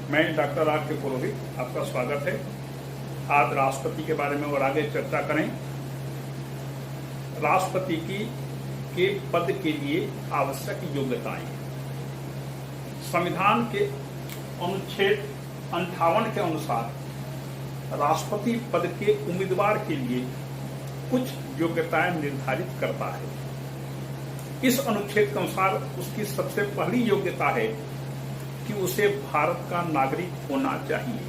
मैं doctor R के पुरोहित, आपका स्वागत है। आज राष्ट्रपति के बारे में और आगे चर्चा करें। राष्ट्रपति के पद के लिए आवश्यक योग्यताएं। संविधान के अनुच्छेद 58 के अनुसार राष्ट्रपति पद के उम्मीदवार के लिए कुछ योग्यताएं निर्धारित करता है। इस अनुच्छेद के अनुसार उसकी सबसे पहली योग्यता है कि उसे भारत का नागरिक होना चाहिए।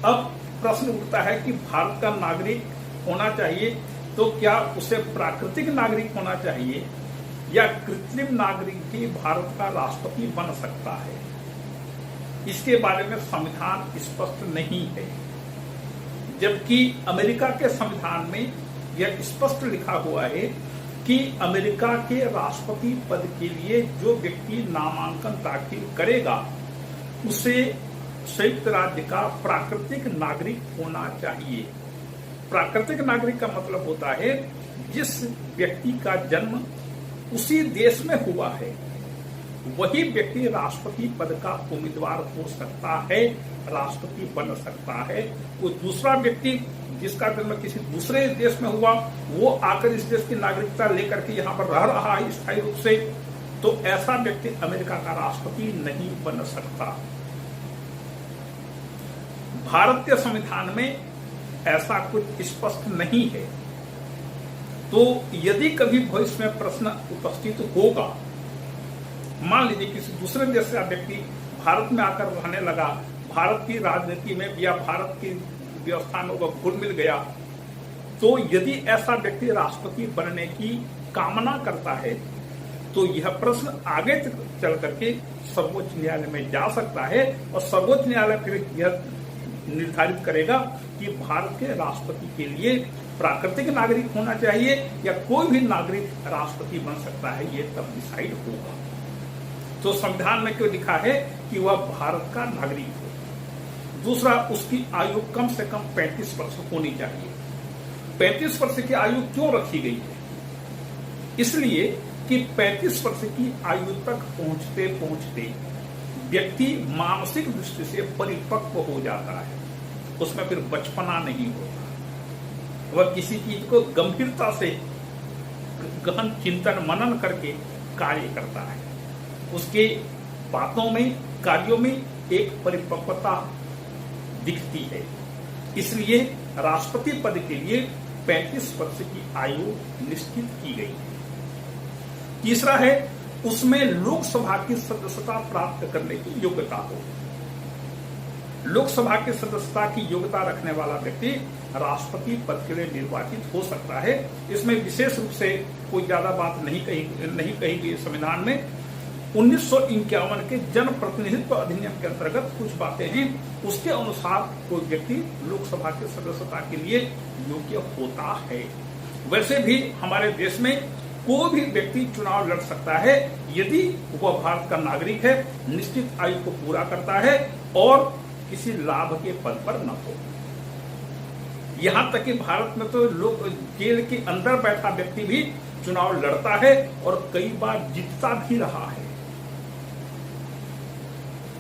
अब प्रश्न उठता है कि भारत का नागरिक होना चाहिए तो क्या उसे प्राकृतिक नागरिक होना चाहिए या कृत्रिम नागरिक भी भारत का राष्ट्रपति बन सकता है? इसके बारे में संविधान स्पष्ट नहीं है, जबकि अमेरिका के संविधान में यह स्पष्ट लिखा हुआ है कि अमेरिका के राष्ट्रपति पद के लिए जो व्यक्ति नामांकन दाखिल करेगा उसे संयुक्त राज्य का प्राकृतिक नागरिक होना चाहिए। प्राकृतिक नागरिक का मतलब होता है जिस व्यक्ति का जन्म उसी देश में हुआ है वही व्यक्ति राष्ट्रपति पद का उम्मीदवार हो सकता है, राष्ट्रपति बन सकता है। कोई दूसरा व्यक्ति जिसका जन्म किसी दूसरे देश में हुआ वो आकर इस देश की नागरिकता लेकर के यहाँ पर रह रहा है स्थायी रूप से, तो ऐसा व्यक्ति अमेरिका का राष्ट्रपति नहीं बन सकता। भारत के संविधान में ऐसा कुछ स्पष्ट नहीं है। तो यदि कभी भविष्य में प्रश्न उपस्थित होगा, मान लीजिए किसी दूसरे देश का व्यक्ति भारत में आकर रहने लगा, भारत की राजनीति में या भारत की व्यवस्था में वो घुल मिल गया, तो यदि ऐसा व्यक्ति राष्ट्रपति बनने की कामना करता है तो यह प्रश्न आगे चल करके सर्वोच्च न्यायालय में जा सकता है और सर्वोच्च न्यायालय फिर यह निर्धारित करेगा कि भारत के राष्ट्रपति के लिए प्राकृतिक नागरिक होना चाहिए या कोई भी नागरिक राष्ट्रपति बन सकता है, ये तब डिसाइड होगा। तो संविधान में क्यों लिखा है कि वह भारत का नागरिक हो। दूसरा, उसकी आयु कम से कम 35 वर्ष होनी चाहिए। 35 वर्ष की आयु क्यों रखी गई है? इसलिए कि 35 वर्ष की आयु तक पहुंचते पहुंचते व्यक्ति मानसिक दृष्टि से परिपक्व हो जाता है, उसमें फिर बचपना नहीं होता। वह किसी चीज को गंभीरता से गहन चिंतन मनन करके कार्य करता है, उसके बातों में कार्यों में एक परिपक्वता दिखती है। इसलिए राष्ट्रपति पद के लिए 35 वर्ष की आयु निश्चित की गई है। तीसरा है उसमें लोकसभा की सदस्यता प्राप्त करने की योग्यता हो। लोकसभा की सदस्यता की योग्यता रखने वाला व्यक्ति राष्ट्रपति पद के लिए निर्वाचित हो सकता है। इसमें विशेष रूप से कोई ज्यादा बात नहीं कही गई संविधान में। 1951 के जन प्रतिनिधित्व अधिनियम के अंतर्गत कुछ बातें हैं, उसके अनुसार कोई व्यक्ति लोकसभा की सदस्यता के लिए योग्य होता है। वैसे भी हमारे देश में कोई भी व्यक्ति चुनाव लड़ सकता है यदि वह भारत का नागरिक है, निश्चित आयु को पूरा करता है और किसी लाभ के पद पर न हो। यहाँ तक कि भारत में तो लोग जेल के अंदर बैठा व्यक्ति भी चुनाव लड़ता है और कई बार जीतता भी रहा है।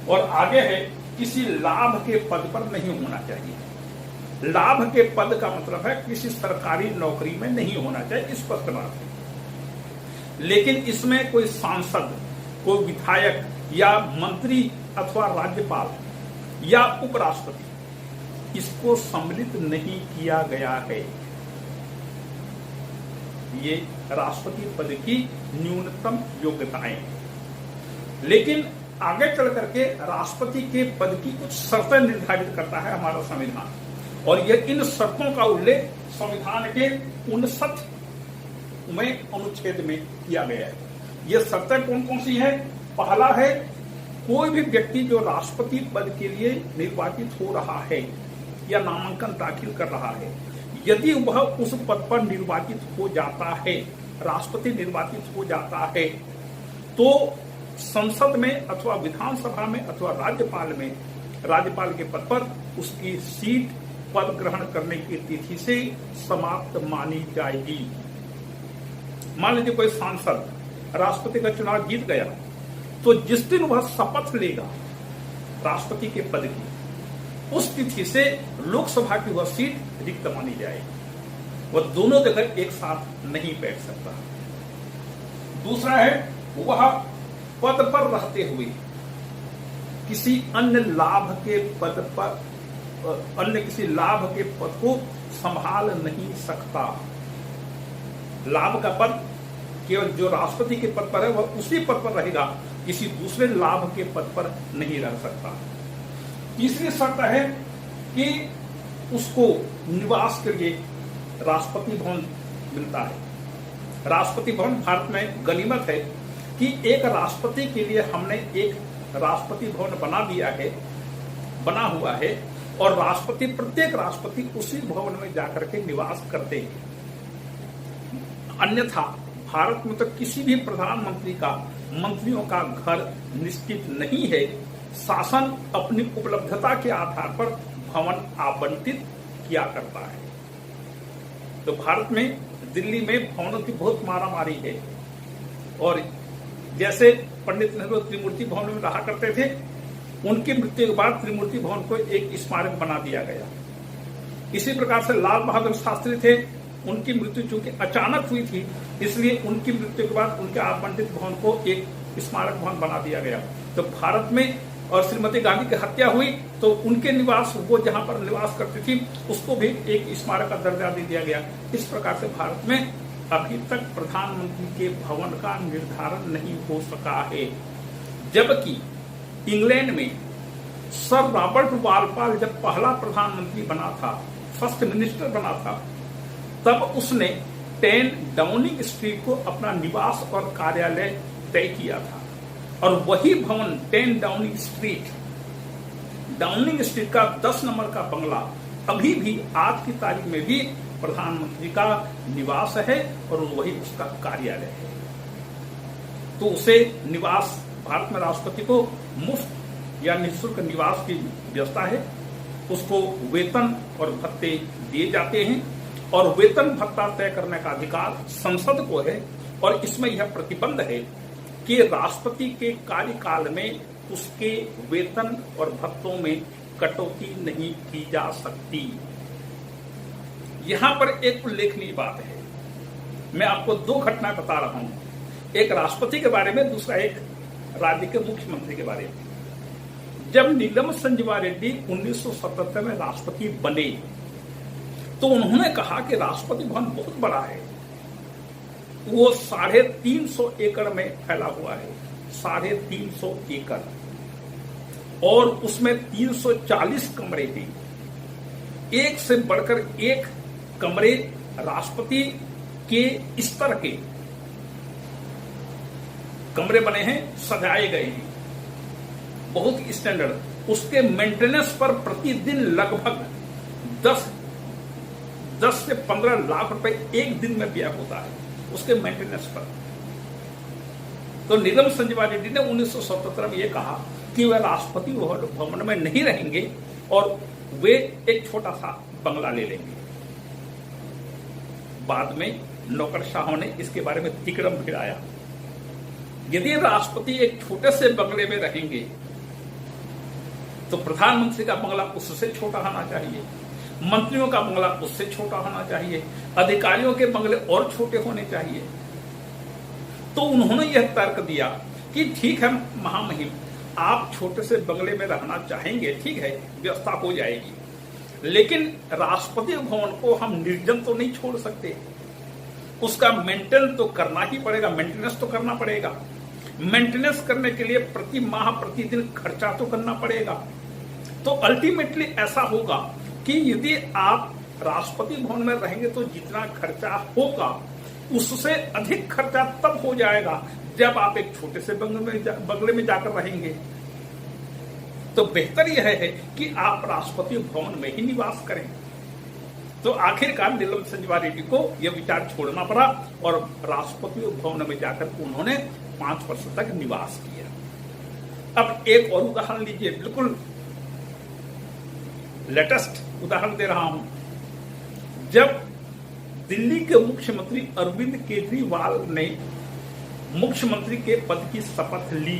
और आगे है किसी लाभ के पद पर नहीं होना चाहिए। लाभ के पद का मतलब है किसी सरकारी नौकरी में नहीं होना चाहिए, स्पष्ट बात है। लेकिन इसमें कोई सांसद, कोई विधायक या मंत्री अथवा राज्यपाल या उपराष्ट्रपति, इसको सम्मिलित नहीं किया गया है। ये राष्ट्रपति पद की न्यूनतम योग्यताएं। लेकिन आगे चल करके राष्ट्रपति के पद की कुछ शर्तें निर्धारित करता है हमारा संविधान, और यह इन शर्तों का उल्लेख संविधान के 59वें अनुच्छेद में किया गया है। ये शर्तें कौन कौन सी है? पहला है कोई भी व्यक्ति जो राष्ट्रपति पद के लिए निर्वाचित हो रहा है या नामांकन दाखिल कर रहा है, यदि वह उस पद पर निर्वाचित हो जाता है, राष्ट्रपति निर्वाचित हो जाता है, तो संसद में अथवा विधानसभा में अथवा राज्यपाल के पद पर उसकी सीट पद ग्रहण करने की तिथि से समाप्त मानी जाएगी। मान लीजिए कोई सांसद राष्ट्रपति का चुनाव जीत गया, तो जिस दिन वह शपथ लेगा राष्ट्रपति के पद की, उस तिथि से लोकसभा की वह सीट रिक्त मानी जाएगी। वह दोनों जगह एक साथ नहीं बैठ सकता। दूसरा है, वह पद पर रहते हुए किसी अन्य लाभ के पद पर, अन्य किसी लाभ के पद को संभाल नहीं सकता। लाभ का पद केवल जो राष्ट्रपति के पद पर है वह उसी पद पर रहेगा, किसी दूसरे लाभ के पद पर नहीं रह सकता। तीसरी शर्त है कि उसको निवास के लिए राष्ट्रपति भवन मिलता है। राष्ट्रपति भवन भारत में गनीमत है कि एक राष्ट्रपति के लिए हमने एक राष्ट्रपति भवन बना हुआ है और प्रत्येक राष्ट्रपति उसी भवन में जाकर के निवास करते हैं। अन्यथा भारत में तो किसी भी प्रधानमंत्री का, मंत्रियों का घर निश्चित नहीं है। शासन अपनी उपलब्धता के आधार पर भवन आवंटित किया करता है। तो भारत में, दिल्ली में भवनों की बहुत मारामारी है और जैसे पंडित नेहरू त्रिमूर्ति भवन में रहा करते थे, उनकी मृत्यु के बाद त्रिमूर्ति भवन को एक स्मारक बना दिया गया। इसी प्रकार से लाल बहादुर शास्त्री थे, उनकी मृत्यु चूंकि अचानक हुई थी, इसलिए उनकी मृत्यु के बाद उनके आवंटित भवन को एक स्मारक भवन बना दिया गया। तो भारत में, और श्रीमती गांधी की हत्या हुई तो उनके निवास, वो जहां पर निवास करती थी, उसको भी एक स्मारक का दर्जा दे दिया गया। इस प्रकार से भारत में अभी तक प्रधानमंत्री के भवन का निर्धारण नहीं हो सका है। जबकि इंग्लैंड में सर रॉबर्ट वालपॉल जब पहला प्रधानमंत्री बना था, फर्स्ट मिनिस्टर बना था, तब उसने 10 डाउनिंग स्ट्रीट को अपना निवास और कार्यालय तय किया था। और वही भवन 10 डाउनिंग स्ट्रीट का 10 नंबर का बंगला अभी भी आज की तारीख में भी प्रधानमंत्री का निवास है और वही उसका कार्यालय है। तो उसे निवास, भारत में राष्ट्रपति को मुफ्त या निःशुल्क निवास की व्यवस्था है। उसको वेतन और भत्ते दिए जाते हैं और वेतन भत्ता तय करने का अधिकार संसद को है। और इसमें यह प्रतिबंध है कि राष्ट्रपति के कार्यकाल में उसके वेतन और भत्तों में कटौती नहीं की जा सकती। यहां पर एक उल्लेखनीय बात है, मैं आपको 2 घटनाएं बता रहा हूं, एक राष्ट्रपति के बारे में, दूसरा एक राज्य के मुख्यमंत्री के बारे में। जब नीलम संजीवा रेड्डी 1977 में राष्ट्रपति बने तो उन्होंने कहा कि राष्ट्रपति भवन बहुत बड़ा है, वो 350 एकड़ में फैला हुआ है, 350 एकड़, और उसमें 340 कमरे हैं। एक से बढ़कर एक कमरे राष्ट्रपति के स्तर के कमरे बने हैं, सजाए गए हैं, बहुत स्टैंडर्ड। उसके मेंटेनेंस पर प्रतिदिन लगभग 10 से 15 लाख रुपए एक दिन में व्यय होता है उसके मेंटेनेंस पर। तो नीलम संजीवा रेड्डी ने 1977 में यह कहा कि वह राष्ट्रपति भवन में नहीं रहेंगे और वे एक छोटा सा बंगला ले लेंगे। बाद में नौकरशाहों ने इसके बारे में तिकड़म भिड़ाया। यदि राष्ट्रपति एक छोटे से बंगले में रहेंगे तो प्रधानमंत्री का बंगला उससे छोटा होना चाहिए, मंत्रियों का बंगला उससे छोटा होना चाहिए, अधिकारियों के बंगले और छोटे होने चाहिए। तो उन्होंने यह तर्क दिया कि ठीक है महामहिम, आप छोटे से बंगले में रहना चाहेंगे, ठीक है, व्यवस्था हो जाएगी, लेकिन राष्ट्रपति भवन को हम निर्जन तो नहीं छोड़ सकते, उसका मेंटेन तो करना ही पड़ेगा, मेंटेनेंस तो करना पड़ेगा। मेंटेनेंस करने के लिए प्रति माह प्रतिदिन खर्चा तो करना पड़ेगा। तो अल्टीमेटली ऐसा होगा कि यदि आप राष्ट्रपति भवन में रहेंगे तो जितना खर्चा होगा उससे अधिक खर्चा तब हो जाएगा जब आप एक छोटे से बंगले में जाकर रहेंगे। तो बेहतर यह है कि आप राष्ट्रपति भवन में ही निवास करें। तो आखिरकार नीलम संजीवा रेड्डी को यह विचार छोड़ना पड़ा और राष्ट्रपति भवन में जाकर उन्होंने 5 वर्ष तक निवास किया। अब एक और उदाहरण लीजिए, बिल्कुल लेटेस्ट उदाहरण दे रहा हूं। जब दिल्ली के मुख्यमंत्री अरविंद केजरीवाल ने मुख्यमंत्री के पद की शपथ ली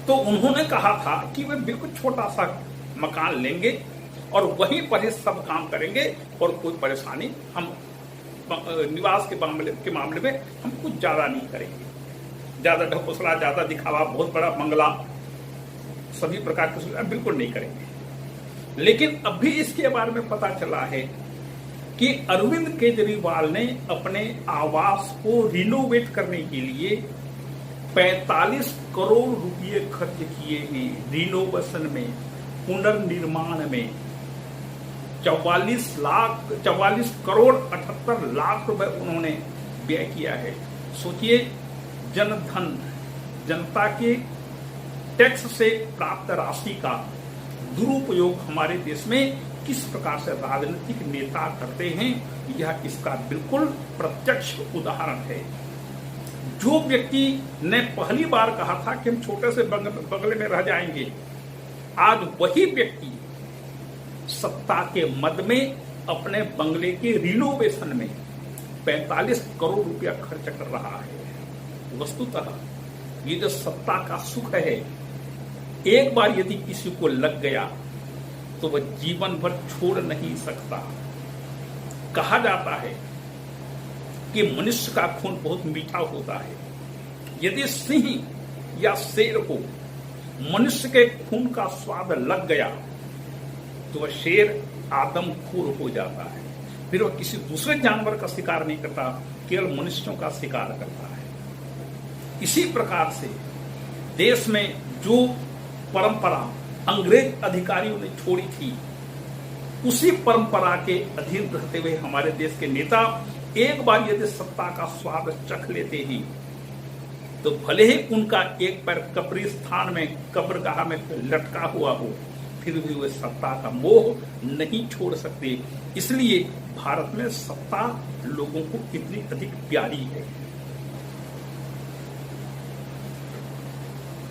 तो उन्होंने कहा था कि वे बिल्कुल छोटा सा मकान लेंगे और वहीं पर ही सब काम करेंगे और कोई परेशानी हम निवास के मामले में हम कुछ ज्यादा नहीं करेंगे, ज्यादा ढकोसला, ज्यादा दिखावा, बहुत बड़ा बंगला, सभी प्रकार की सुविधा बिल्कुल नहीं करेंगे। लेकिन अभी इसके बारे में पता चला है कि अरविंद केजरीवाल ने अपने आवास को रिनोवेट करने के लिए 45 करोड़ रुपए खर्च किए हैं। रिनोवेशन में, पुनर्निर्माण में 44 करोड़ 78 लाख रुपए उन्होंने व्यय किया है। सोचिए, जनधन, जनता के टैक्स से प्राप्त राशि का दुरुपयोग हमारे देश में किस प्रकार से राजनीतिक नेता करते हैं, यह इसका बिल्कुल प्रत्यक्ष उदाहरण है। जो व्यक्ति ने पहली बार कहा था कि हम छोटे से बंगले में रह जाएंगे, आज वही व्यक्ति सत्ता के मद में अपने बंगले के रिनोवेशन में 45 करोड़ रुपया खर्च कर रहा है। वस्तुतः ये जो सत्ता का सुख है, एक बार यदि किसी को लग गया तो वह जीवन भर छोड़ नहीं सकता। कहा जाता है कि मनुष्य का खून बहुत मीठा होता है। यदि सिंह या शेर को मनुष्य के खून का स्वाद लग गया तो वह शेर आदमखोर हो जाता है, फिर वह किसी दूसरे जानवर का शिकार नहीं करता, केवल मनुष्यों का शिकार करता है। इसी प्रकार से देश में जो परंपरा अंग्रेज अधिकारियों ने छोड़ी थी, उसी परंपरा के अधीन रहते हुए हमारे देश के नेता एक बार यदि सत्ता का स्वाद चख लेते हैं तो भले ही उनका एक पैर कब्रिस्तान में, कब्रगाह में लटका हुआ हो, फिर भी वे सत्ता का मोह नहीं छोड़ सकते। इसलिए भारत में सत्ता लोगों को कितनी अधिक प्यारी है।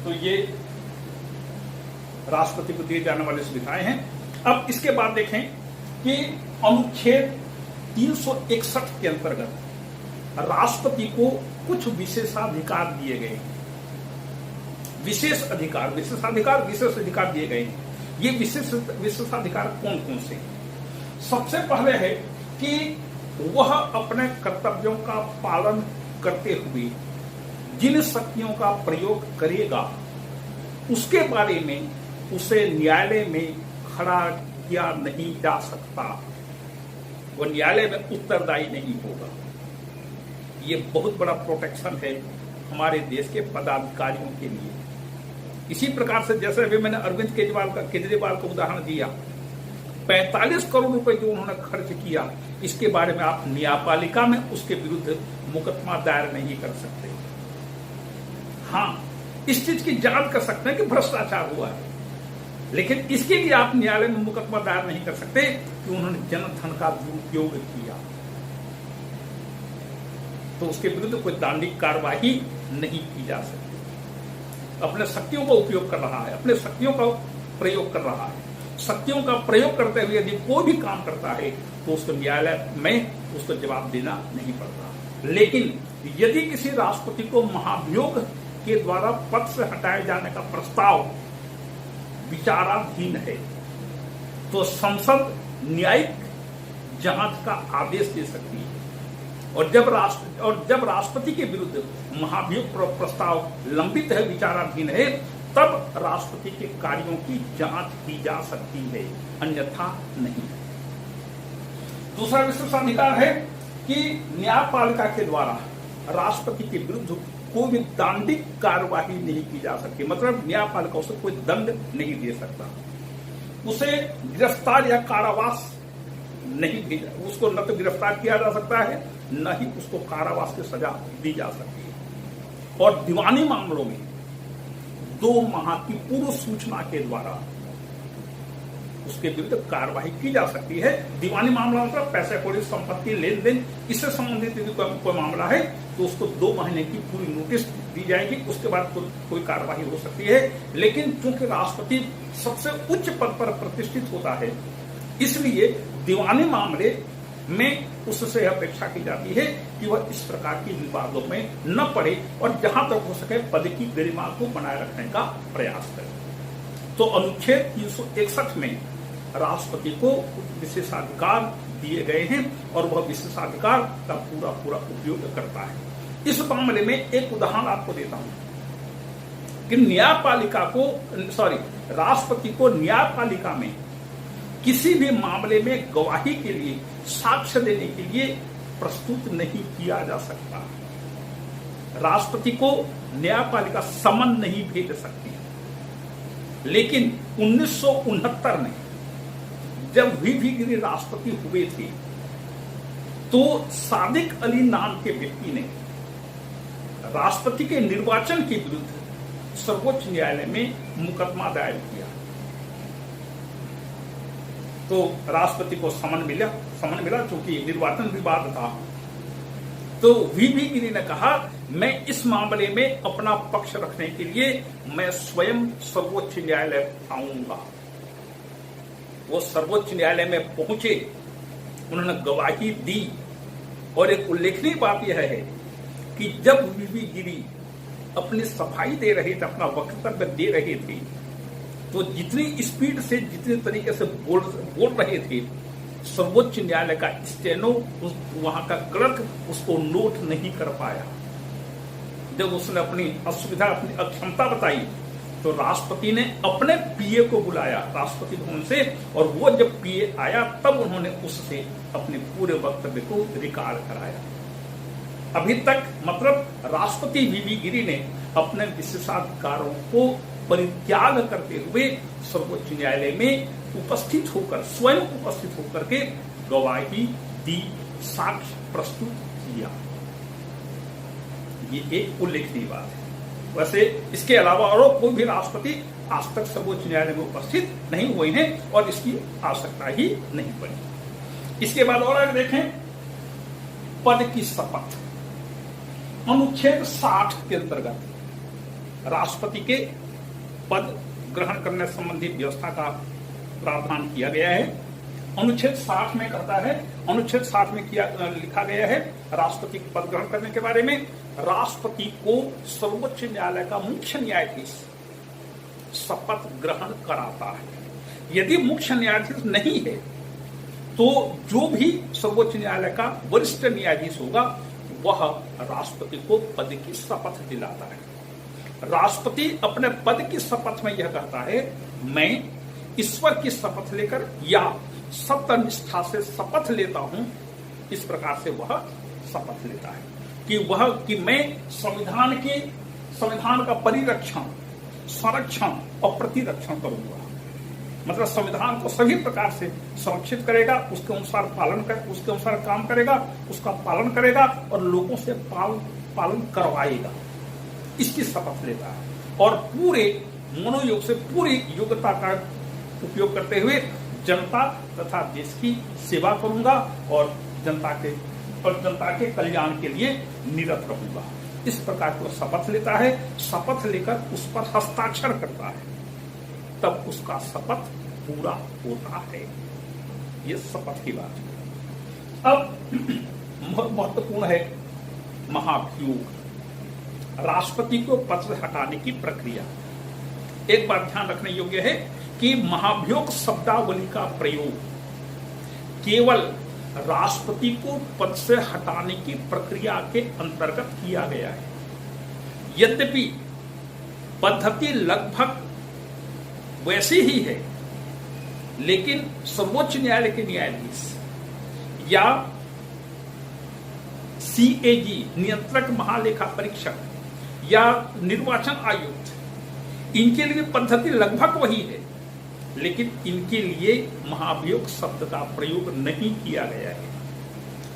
तो ये राष्ट्रपति को दिए जाने वाली सुविधाएं हैं। अब इसके बाद देखें कि अनुच्छेद 361 के अंतर्गत राष्ट्रपति को कुछ विशेषाधिकार दिए गए। विशेष अधिकार दिए गए। ये विशेषाधिकार कौन कौन से? सबसे पहले है कि वह अपने कर्तव्यों का पालन करते हुए जिन शक्तियों का प्रयोग करेगा उसके बारे में उसे न्यायालय में खड़ा किया नहीं जा सकता, वो न्यायालय में उत्तरदायी नहीं होगा। ये बहुत बड़ा प्रोटेक्शन है हमारे देश के पदाधिकारियों के लिए। इसी प्रकार से जैसे अभी मैंने अरविंद केजरीवाल का उदाहरण दिया, 45 करोड़ रुपए जो उन्होंने खर्च किया, इसके बारे में आप न्यायपालिका में उसके विरुद्ध मुकदमा दायर नहीं कर सकते। हाँ, इस चीज की जांच कर सकते हैं कि भ्रष्टाचार हुआ है, लेकिन इसके लिए आप न्यायालय में मुकदमा दायर नहीं कर सकते कि उन्होंने जनधन का दुरुपयोग किया, तो उसके विरुद्ध कोई दंडिक कार्रवाई नहीं की जा सकती। अपने शक्तियों का उपयोग कर रहा है, अपने शक्तियों का प्रयोग कर रहा है, शक्तियों का प्रयोग करते हुए यदि कोई भी काम करता है तो उसको न्यायालय में उसको जवाब देना नहीं पड़ता। लेकिन यदि किसी राष्ट्रपति को महाभियोग के द्वारा पद से हटाए जाने का प्रस्ताव विचाराधीन है तो संसद न्यायिक जांच का आदेश दे सकती है, और जब राष्ट्रपति के विरुद्ध महाभियोग प्रस्ताव लंबित है, विचाराधीन है, तब राष्ट्रपति के कार्यों की जांच की जा सकती है, अन्यथा नहीं। दूसरा विशेषाधिकार है कि न्यायपालिका के द्वारा राष्ट्रपति के विरुद्ध कोई भी दंडिक कार्यवाही नहीं की जा सकती, मतलब न्यायपालिका उसे कोई दंड नहीं दे सकता, उसे गिरफ्तार या कारावास नहीं दी, उसको न तो गिरफ्तार किया जा सकता है न ही उसको कारावास की सजा दी जा सकती है। और दीवानी मामलों में 2 माह की पूर्व सूचना के द्वारा उसके विरुद्ध कार्रवाई की जा सकती है। दीवानी मामला मतलब पैसे कौड़ी, संपत्ति, लेन देन, इससे संबंधित यदि कोई मामला है तो उसको 2 महीने की पूरी नोटिस दी जाएगी, उसके बाद कोई कार्रवाई हो सकती है। लेकिन चूंकि राष्ट्रपति सबसे उच्च पद पर प्रतिष्ठित होता है, इसलिए दीवानी मामले में उससे अपेक्षा की जाती है कि वह इस प्रकार के विवादों में न पड़े और जहां तक हो सके पद की गरिमा को बनाए रखने का प्रयास करे। तो अनुच्छेद 361 में राष्ट्रपति को विशेषाधिकार दिए गए हैं और वह विशेषाधिकार का पूरा पूरा उपयोग करता है। इस मामले में एक उदाहरण आपको देता हूं कि राष्ट्रपति को न्यायपालिका में किसी भी मामले में गवाही के लिए, साक्ष्य देने के लिए प्रस्तुत नहीं किया जा सकता। राष्ट्रपति को न्यायपालिका समन नहीं भेज सकती। लेकिन 1969 में जब वीवी गिरी राष्ट्रपति हुए थे तो सादिक अली नाम के व्यक्ति ने राष्ट्रपति के निर्वाचन के विरुद्ध सर्वोच्च न्यायालय में मुकदमा दायर किया। तो राष्ट्रपति को समन मिला क्योंकि निर्वाचन विवाद था। तो वीवी गिरी ने कहा, मैं इस मामले में अपना पक्ष रखने के लिए मैं स्वयं सर्वोच्च न्यायालय आऊंगा। वो सर्वोच्च न्यायालय में पहुंचे, उन्होंने गवाही दी। और एक उल्लेखनीय बात यह है कि जब वीवी गिरी अपनी सफाई दे रहे थे, अपना वक्तव्य दे रहे थे, तो जितनी स्पीड से, जितने तरीके से बोल रहे थे, सर्वोच्च न्यायालय का स्टेनो, वहां का क्लर्क उसको नोट नहीं कर पाया। जब उसने अपनी असुविधा, अपनी अक्षमता बताई, तो राष्ट्रपति ने अपने पीए को बुलाया राष्ट्रपति भवन से, और वो जब पीए आया तब उन्होंने उससे अपने पूरे वक्तव्य को रिकॉर्ड कराया। अभी तक मतलब राष्ट्रपति वीवी गिरी ने अपने विशेषाधिकारों को परित्याग करते हुए सर्वोच्च न्यायालय में उपस्थित होकर, स्वयं उपस्थित होकर के गवाही दी, साक्ष्य प्रस्तुत किया। ये एक उल्लेखनीय बात है। वैसे इसके अलावा और कोई भी राष्ट्रपति आज तक सर्वोच्च न्यायालय में उपस्थित नहीं हुए हैं और इसकी आवश्यकता ही नहीं पड़ी। इसके बाद और आगे देखें, पद की शपथ। अनुच्छेद 60 के अंतर्गत राष्ट्रपति के पद ग्रहण करने संबंधी व्यवस्था का प्रावधान किया गया है। अनुच्छेद 60 में कहता है, अनुच्छेद 60 में लिखा गया है राष्ट्रपति पद ग्रहण करने के बारे में, राष्ट्रपति को सर्वोच्च न्यायालय का मुख्य न्यायाधीश शपथ ग्रहण कराता है। यदि मुख्य न्यायाधीश नहीं है तो जो भी सर्वोच्च न्यायालय का वरिष्ठ न्यायाधीश होगा वह राष्ट्रपति को पद की शपथ दिलाता है। राष्ट्रपति अपने पद की शपथ में यह कहता है, मैं ईश्वर की शपथ लेकर या सत्यनिष्ठा से शपथ लेता हूं। इस प्रकार से वह शपथ लेता है कि मैं संविधान का परिरक्षण, संरक्षण और प्रतिरक्षण करूंगा। मतलब संविधान को सभी प्रकार से संरक्षित करेगा, उसके अनुसार काम करेगा, उसका पालन करेगा और लोगों से पालन करवाएगा। इसकी शपथ लेता है और पूरे मनोयोग से, पूरी योग्यता का उपयोग करते हुए जनता तथा देश की सेवा करूंगा और जनता के कल्याण के लिए निरत रहूंगा। इस प्रकार की शपथ लेता है। शपथ लेकर उस पर हस्ताक्षर करता है, तब उसका शपथ पूरा होता है। ये शपथ की बात है। अब बहुत महत्वपूर्ण है महाभियोग, राष्ट्रपति को पद से हटाने की प्रक्रिया। एक बात ध्यान रखने योग्य है कि महाभियोग शब्दावली का प्रयोग केवल राष्ट्रपति को पद से हटाने की प्रक्रिया के अंतर्गत किया गया है। यद्यपि पद्धति लगभग वैसी ही है, लेकिन सर्वोच्च न्यायालय के न्यायाधीश या सीएजी नियंत्रक महालेखा परीक्षक या निर्वाचन आयुक्त, इनके लिए पद्धति लगभग वही है, लेकिन इनके लिए महाभियोग शब्द का प्रयोग नहीं किया गया है।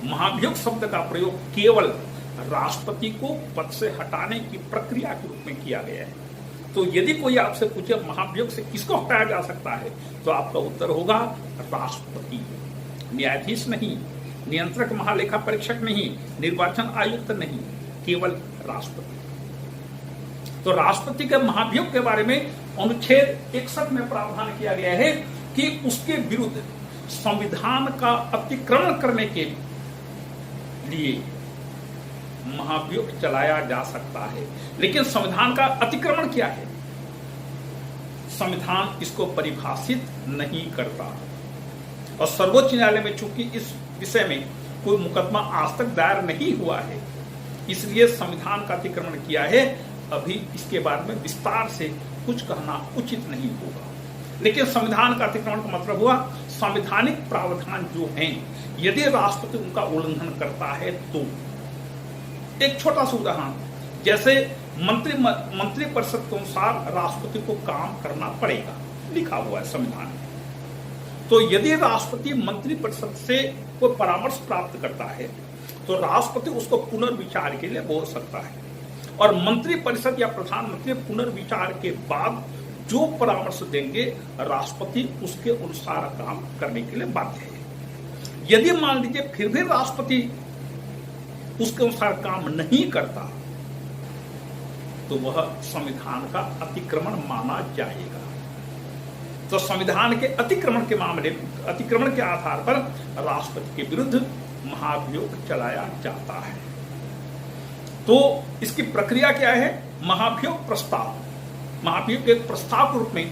महाभियोग शब्द का प्रयोग केवल राष्ट्रपति को पद से हटाने की प्रक्रिया के रूप में किया गया है। तो यदि कोई आपसे पूछे महाभियोग से किसको हटाया जा सकता है, तो आपका उत्तर होगा राष्ट्रपति। न्यायाधीश नहीं, नियंत्रक महालेखा परीक्षक नहीं, निर्वाचन आयुक्त नहीं, केवल राष्ट्रपति। तो राष्ट्रपति के महाभियोग के बारे में अनुच्छेद 61 में प्रावधान किया गया है कि उसके विरुद्ध संविधान का अतिक्रमण करने के लिए महाभियोग चलाया जा सकता है। लेकिन संविधान का अतिक्रमण क्या है? संविधान इसको परिभाषित नहीं करता, और सर्वोच्च न्यायालय में चूंकि इस विषय में कोई मुकदमा आज तक दायर नहीं हुआ है, इसलिए संविधान का अतिक्रमण किया है। अभी इसके बारे में विस्तार से कुछ कहना उचित नहीं होगा। लेकिन संविधान का अतिक्रमण का मतलब हुआ संवैधानिक प्रावधान जो हैं, यदि राष्ट्रपति उनका उल्लंघन करता है तो एक छोटा सा उदाहरण, जैसे मंत्री परिषद के अनुसार राष्ट्रपति को काम करना पड़ेगा, लिखा हुआ है संविधान में। तो यदि राष्ट्रपति मंत्री परिषद से कोई परामर्श प्राप्त करता है तो राष्ट्रपति उसको पुनर्विचार के लिए बोल सकता है, और मंत्री परिषद या प्रधानमंत्री पुनर्विचार के बाद जो परामर्श देंगे राष्ट्रपति उसके अनुसार काम करने के लिए बाध्य है। यदि मान लीजिए फिर भी राष्ट्रपति उसके अनुसार काम नहीं करता तो वह संविधान का अतिक्रमण माना जाएगा। तो संविधान के अतिक्रमण के मामले में, अतिक्रमण के आधार पर राष्ट्रपति के विरुद्ध महाभियोग चलाया जाता है। तो इसकी प्रक्रिया क्या है? महाभियोग प्रस्ताव, महाभियोग एक प्रस्ताव के रूप में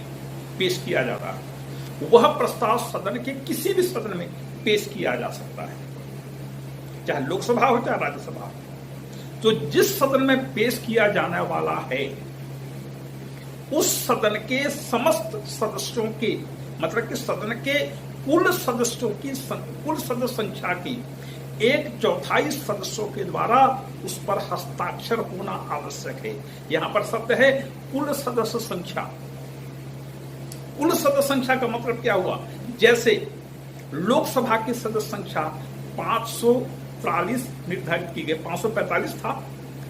पेश किया जाता है। वह प्रस्ताव सदन के किसी भी सदन में पेश किया जा सकता है, चाहे लोकसभा हो चाहे राज्यसभा हो। तो जिस सदन में पेश किया जाने वाला है उस सदन के समस्त सदस्यों के, मतलब कि सदन के कुल सदस्यों की कुल सदस्य संख्या की 1/4 सदस्यों के द्वारा उस पर हस्ताक्षर होना आवश्यक है। यहां पर शब्द है कुल सदस्य संख्या। कुल सदस्य संख्या का मतलब क्या हुआ? जैसे लोकसभा की सदस्य संख्या 543 निर्धारित की गई, 545 था।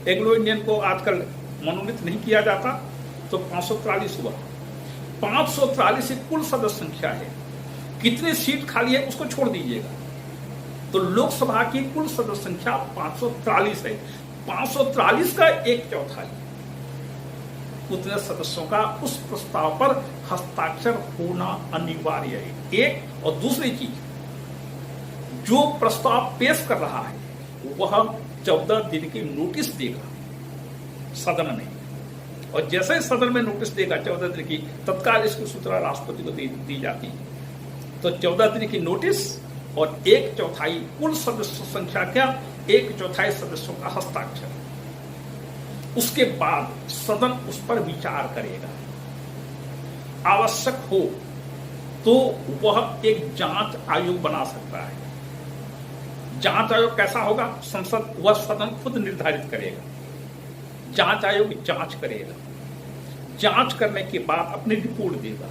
एंग्लो इंडियन को आजकल मनोनीत नहीं किया जाता, तो 543 हुआ। 543 कुल सदस्य संख्या है। कितनी सीट खाली है उसको छोड़ दीजिएगा, तो लोकसभा की कुल सदस्य संख्या 543 है। 543 का 1/4 उतने सदस्यों का उस प्रस्ताव पर हस्ताक्षर होना अनिवार्य है। एक, और दूसरी चीज, जो प्रस्ताव पेश कर रहा है वह 14 दिन की नोटिस देगा सदन में, और जैसे सदन में नोटिस देगा 14 दिन की, तत्काल इसकी सूचना राष्ट्रपति को दी जाती है। तो 14 दिन की नोटिस और 1/4 कुल सदस्य संख्या क्या, 1/4 सदस्यों का हस्ताक्षर। उसके बाद सदन उस पर विचार करेगा। आवश्यक हो तो वह एक जांच आयोग बना सकता है। जांच आयोग कैसा होगा? संसद, वह सदन खुद निर्धारित करेगा। जांच आयोग जांच करेगा, जांच करने के बाद अपनी रिपोर्ट देगा,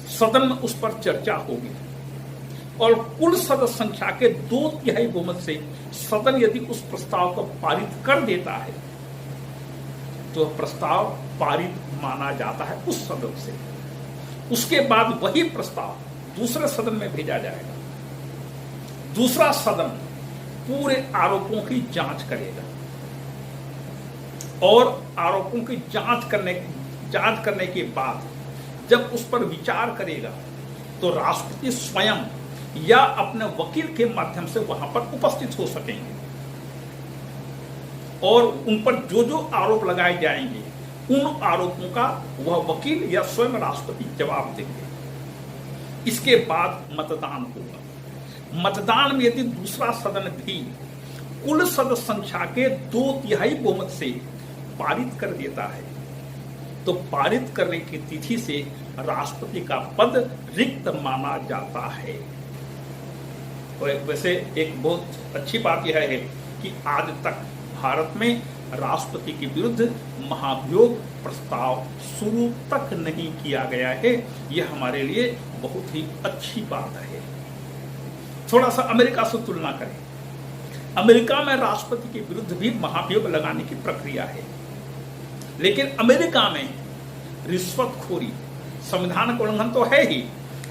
सदन में उस पर चर्चा होगी, और कुल सदस्य संख्या के 2/3 बहुमत से सदन यदि उस प्रस्ताव को पारित कर देता है तो प्रस्ताव पारित माना जाता है उस सदन से। उसके बाद वही प्रस्ताव दूसरे सदन में भेजा जाएगा। दूसरा सदन पूरे आरोपों की जांच करेगा, और आरोपों की जांच करने के बाद जब उस पर विचार करेगा तो राष्ट्रपति स्वयं या अपने वकील के माध्यम से वहां पर उपस्थित हो सकेंगे, और उन पर जो जो आरोप लगाए जाएंगे उन आरोपों का वह वकील या स्वयं राष्ट्रपति जवाब देंगे। इसके बाद मतदान होगा। मतदान में यदि दूसरा सदन भी कुल सदस्य संख्या के 2/3 बहुमत से पारित कर देता है तो पारित करने की तिथि से राष्ट्रपति का पद रिक्त माना जाता है। वैसे एक बहुत अच्छी बात यह है कि आज तक भारत में राष्ट्रपति के विरुद्ध महाभियोग प्रस्ताव शुरू तक नहीं किया गया है। यह हमारे लिए बहुत ही अच्छी बात है। थोड़ा सा अमेरिका से तुलना करें। अमेरिका में राष्ट्रपति के विरुद्ध भी महाभियोग लगाने की प्रक्रिया है, लेकिन अमेरिका में रिश्वतखोरी, संविधान का उल्लंघन तो है ही,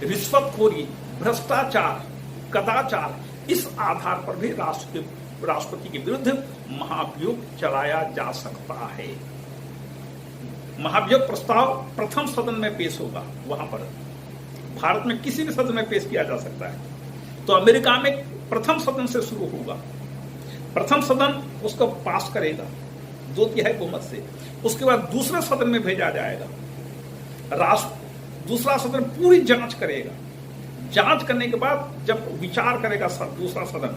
रिश्वतखोरी, भ्रष्टाचार, कदाचार, इस आधार पर भी राष्ट्रपति के विरुद्ध महाभियोग चलाया जा सकता है। महाभियोग प्रस्ताव प्रथम सदन में पेश होगा, वहां पर भारत में किसी भी सदन में पेश किया जा सकता है। तो अमेरिका में प्रथम सदन से शुरू होगा, प्रथम सदन उसको पास करेगा 2/3 बहुमत से, उसके बाद दूसरे सदन में भेजा जाएगा, दूसरा सदन पूरी जांच करेगा, जांच करने के बाद जब विचार करेगा दूसरा सदन,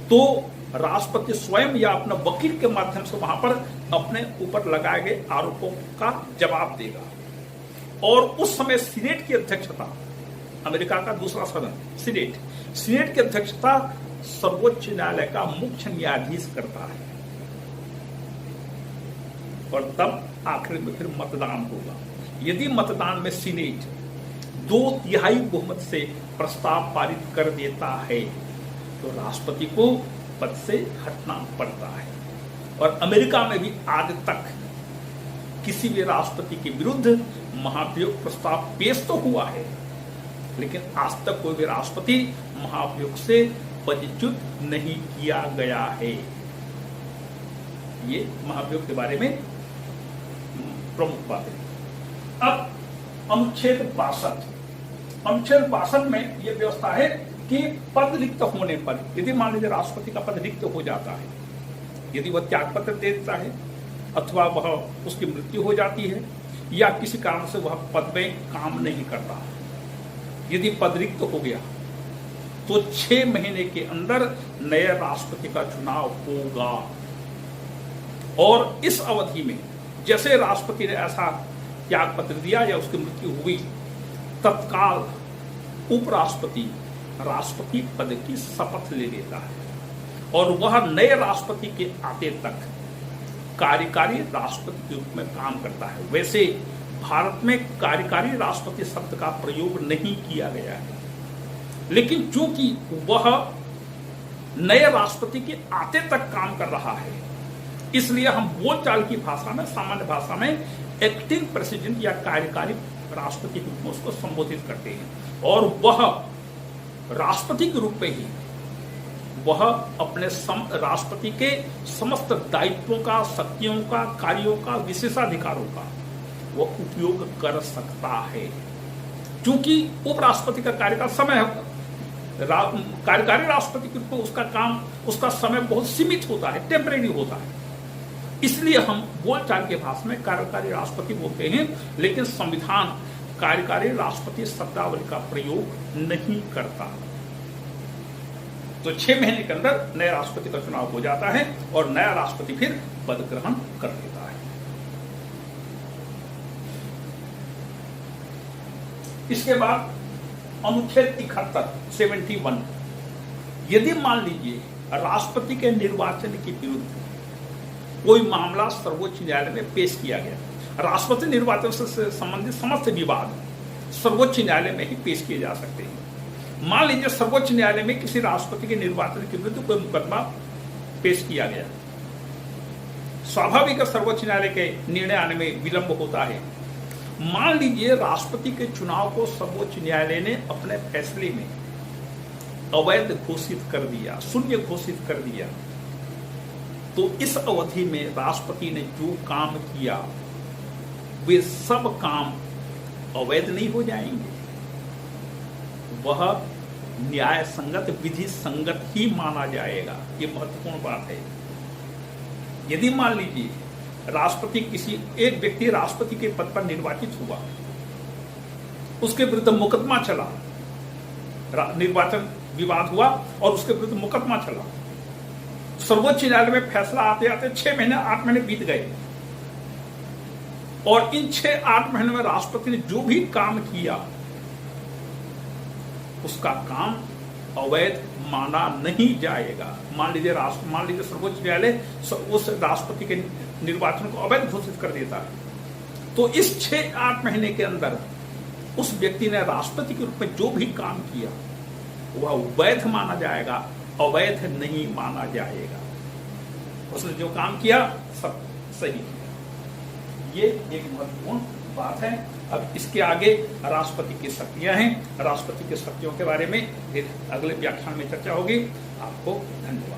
तो राष्ट्रपति स्वयं या अपने वकील के माध्यम से वहां पर अपने ऊपर लगाए गए आरोपों का जवाब देगा। और उस समय सीनेट की अध्यक्षता, अमेरिका का दूसरा सदन सीनेट की अध्यक्षता सर्वोच्च न्यायालय का मुख्य न्यायाधीश करता है। और तब आखिर में फिर मतदान होगा। यदि मतदान में सीनेट 2/3 बहुमत से प्रस्ताव पारित कर देता है तो राष्ट्रपति को पद से हटना पड़ता है। और अमेरिका में भी आज तक किसी भी राष्ट्रपति के विरुद्ध महाभियोग प्रस्ताव पेश तो हुआ है, लेकिन आज तक कोई भी राष्ट्रपति महाभियोग से पदच्युत नहीं किया गया है। ये महाभियोग के बारे में प्रमुख बात है। अब अनुच्छेद 62 में यह व्यवस्था है कि पद रिक्त होने पर, यदि मान लीजिए राष्ट्रपति का पद रिक्त हो जाता है, यदि वह त्याग पत्र दे देता है अथवा वह उसकी मृत्यु हो जाती है या किसी कारण से वह पद में काम नहीं करता, यदि पद रिक्त हो गया तो 6 महीने के अंदर नए राष्ट्रपति का चुनाव होगा। और इस अवधि में जैसे राष्ट्रपति ने ऐसा त्याग पत्र दिया या उसकी मृत्यु हुई, तत्काल उपराष्ट्रपति राष्ट्रपति पद की शपथ ले लेता है और वह नए राष्ट्रपति के आते तक कार्यकारी राष्ट्रपति के रूप में काम करता है। वैसे भारत में कार्यकारी राष्ट्रपति शब्द का प्रयोग नहीं किया गया है, लेकिन चूंकि वह नए राष्ट्रपति के आते तक काम कर रहा है, इसलिए हम बोलचाल की भाषा में, सामान्य भाषा में एक्टिंग प्रेसिडेंट या कार्यकारी राष्ट्रपति के रूप में उसको संबोधित करते हैं। और वह राष्ट्रपति के रूप में ही वह अपने राष्ट्रपति के समस्त दायित्वों का, शक्तियों का, कार्यों का, विशेषाधिकारों का वह उपयोग कर सकता है। क्योंकि उपराष्ट्रपति का कार्यकाल समय कार्यकारी राष्ट्रपति के रूप में उसका काम, उसका समय बहुत सीमित होता है, टेम्परेरी होता है। इसलिए हम बोलचाल के भाषा में कार्यकारी राष्ट्रपति बोलते हैं, लेकिन संविधान कार्यकारी राष्ट्रपति शब्दावली का प्रयोग नहीं करता। तो 6 महीने के अंदर नए राष्ट्रपति का चुनाव हो जाता है और नया राष्ट्रपति फिर पद ग्रहण कर लेता है। इसके बाद अनुच्छेद 71 यदि मान लीजिए राष्ट्रपति के निर्वाचन के विरुद्ध कोई मामला सर्वोच्च न्यायालय में पेश किया गया, राष्ट्रपति निर्वाचन से संबंधित समस्त विवाद सर्वोच्च न्यायालय में ही पेश किए जा सकते हैं। मान लीजिए सर्वोच्च न्यायालय में किसी राष्ट्रपति के निर्वाचन के विरुद्ध कोई मुकदमा पेश किया गया, स्वाभाविक सर्वोच्च न्यायालय के निर्णय आने में विलंब होता है। मान लीजिए राष्ट्रपति के चुनाव को सर्वोच्च न्यायालय ने अपने फैसले में अवैध घोषित कर दिया, शून्य घोषित कर दिया, तो इस अवधि में राष्ट्रपति ने जो काम किया वे सब काम अवैध नहीं हो जाएंगे, वह न्याय संगत, विधि संगत ही माना जाएगा। ये महत्वपूर्ण बात है। यदि मान लीजिए राष्ट्रपति, किसी एक व्यक्ति राष्ट्रपति के पद पर निर्वाचित हुआ, उसके विरुद्ध मुकदमा चला, निर्वाचन विवाद हुआ और उसके विरुद्ध मुकदमा चला, सर्वोच्च न्यायालय में फैसला आते आते 6 महीने 8 महीने बीत गए और इन 6-8 महीने में राष्ट्रपति ने जो भी काम किया उसका काम अवैध माना नहीं जाएगा। मान लीजिए सर्वोच्च न्यायालय उस राष्ट्रपति के निर्वाचन को अवैध घोषित कर देता है, तो इस 6-8 महीने के अंदर उस व्यक्ति ने राष्ट्रपति के रूप में जो भी काम किया वह वैध माना जाएगा, अवैध नहीं माना जाएगा। उसने जो काम किया सब सही किया। ये एक महत्वपूर्ण बात है। अब इसके आगे राष्ट्रपति की शक्तियां हैं, राष्ट्रपति की शक्तियों के बारे में फिर अगले व्याख्यान में चर्चा होगी। आपको धन्यवाद।